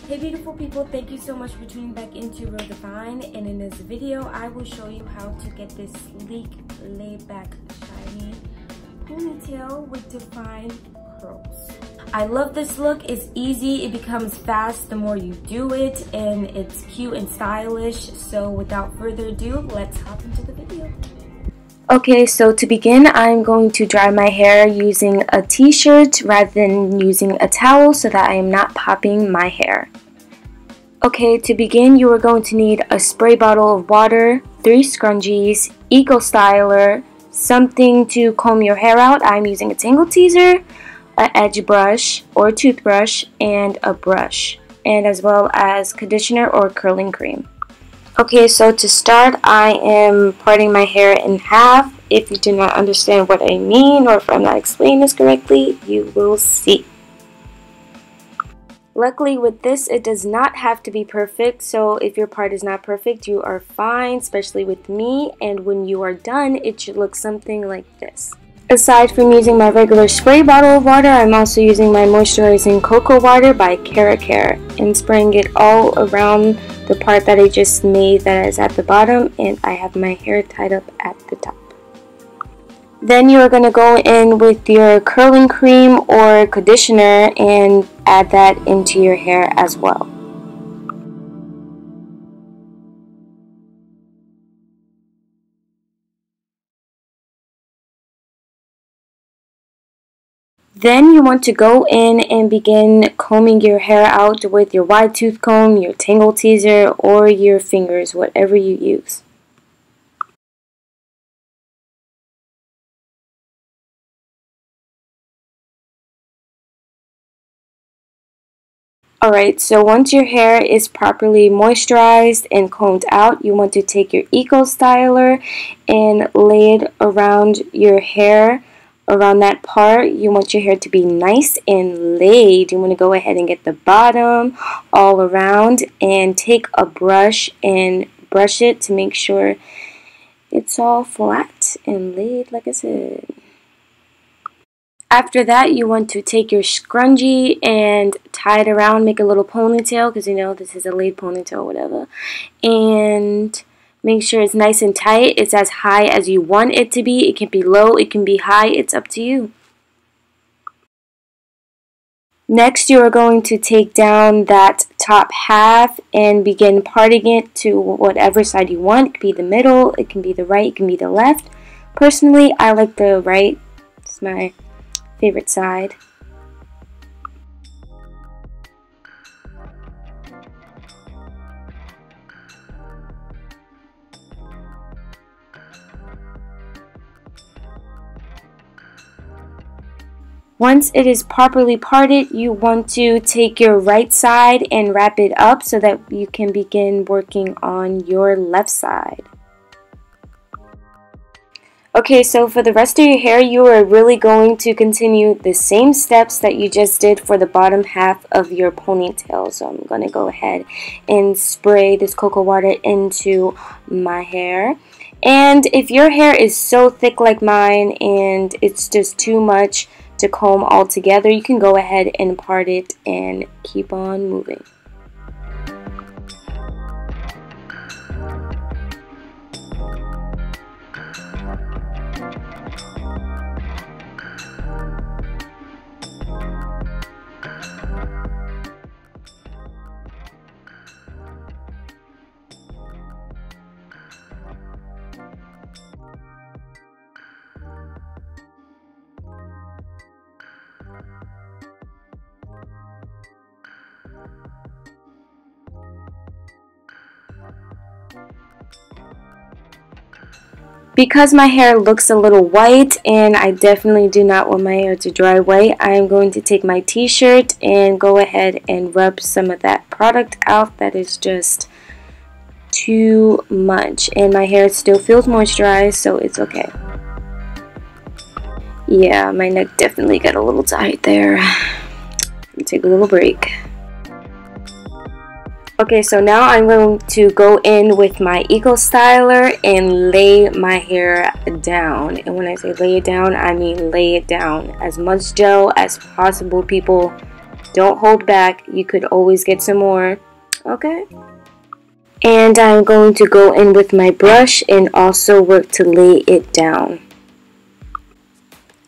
Hey beautiful people, thank you so much for tuning back into Real Divine, and in this video I will show you how to get this sleek, laid back, shiny ponytail with defined curls. I love this look. It's easy, it becomes fast the more you do it, and it's cute and stylish. So without further ado, let's hop into the video. Okay, so to begin, I'm going to dry my hair using a t-shirt rather than using a towel so that I am not popping my hair. Okay, to begin, you are going to need a spray bottle of water, 3 scrunchies, Eco Styler, something to comb your hair out. I'm using a tangled teaser, an edge brush or toothbrush, and a brush, and as well as conditioner or curling cream. Okay, so to start, I am parting my hair in half. If you do not understand what I mean, or if I'm not explaining this correctly, you will see. Luckily with this, it does not have to be perfect, so if your part is not perfect, you are fine, especially with me, and when you are done, it should look something like this. Aside from using my regular spray bottle of water, I'm also using my moisturizing cocoa water by Care and spraying it all around the part that I just made that is at the bottom, and I have my hair tied up at the top. Then you are going to go in with your curling cream or conditioner and add that into your hair as well. Then you want to go in and begin combing your hair out with your wide tooth comb, your tangle teaser, or your fingers, whatever you use. Alright, so once your hair is properly moisturized and combed out, you want to take your Eco Styler and lay it around your hair. Around that part, you want your hair to be nice and laid. You want to go ahead and get the bottom all around and take a brush and brush it to make sure it's all flat and laid like I said. After that, you want to take your scrunchie and tie it around, make a little ponytail, because you know this is a laid ponytail, whatever. And make sure it's nice and tight. It's as high as you want it to be. It can be low, it can be high, it's up to you. Next, you are going to take down that top half and begin parting it to whatever side you want. It can be the middle, it can be the right, it can be the left. Personally, I like the right. It's my favorite side. Once it is properly parted, you want to take your right side and wrap it up so that you can begin working on your left side. Okay, so for the rest of your hair, you are really going to continue the same steps that you just did for the bottom half of your ponytail. So I'm going to go ahead and spray this cocoa water into my hair. And if your hair is so thick like mine and it's just too much to comb all together, you can go ahead and part it and keep on moving. Because my hair looks a little white and I definitely do not want my hair to dry white, I am going to take my t-shirt and go ahead and rub some of that product out that is just too much. And my hair still feels moisturized, so it's okay. Yeah, my neck definitely got a little tight there. Take a little break. Okay, so now I'm going to go in with my Eco Styler and lay my hair down. And when I say lay it down, I mean lay it down. As much gel as possible, people. Don't hold back. You could always get some more. Okay? And I'm going to go in with my brush and also work to lay it down.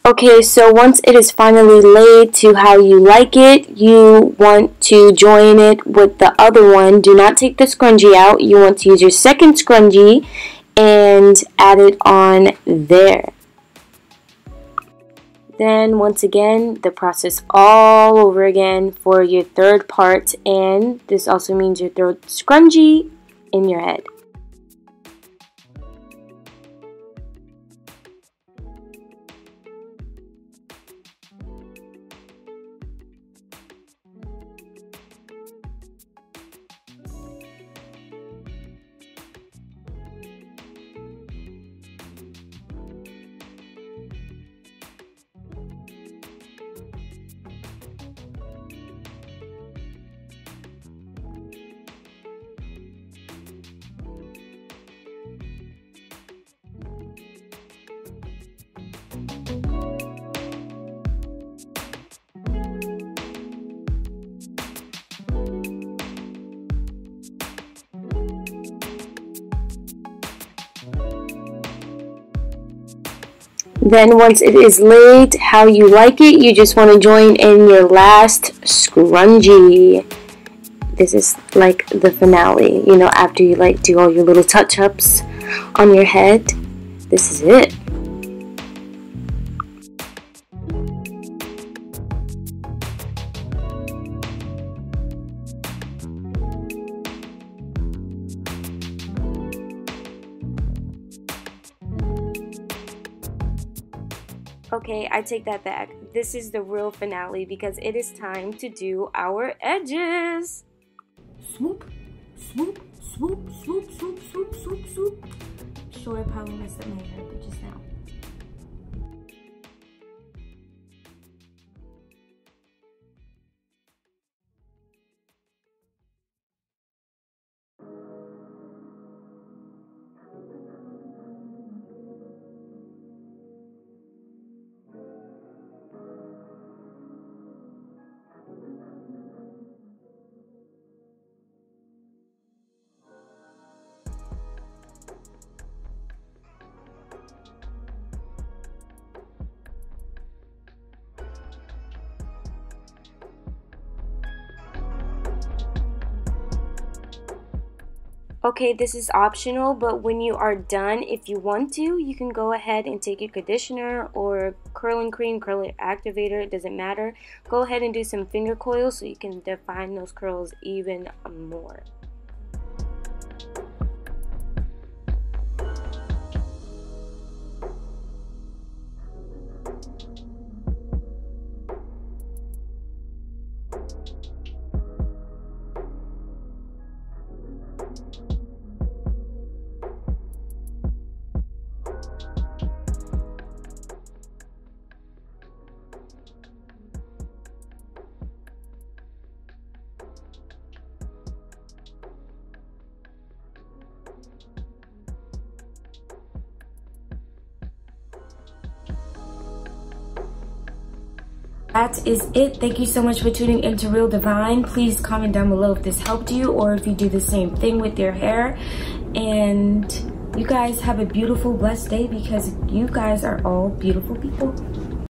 Okay, so once it is finally laid to how you like it, you want to join it with the other one. Do not take the scrunchie out. You want to use your second scrunchie and add it on there. Then once again, the process all over again for your third part, and this also means your third scrunchie in your head. Then once it is laid how you like it, you just want to join in your last scrunchie. This is like the finale, you know, after you like do all your little touch-ups on your head. This is it. Okay, I take that back. This is the real finale because it is time to do our edges. Swoop, swoop, swoop, swoop, swoop, swoop, swoop, swoop. Sure, I probably messed up my hair just now. Okay, this is optional, but when you are done, if you want to, you can go ahead and take your conditioner or curling cream, curling activator, it doesn't matter. Go ahead and do some finger coils so you can define those curls even more. That is it. Thank you so much for tuning into Real Divine. Please comment down below if this helped you or if you do the same thing with your hair. And you guys have a beautiful, blessed day because you guys are all beautiful people.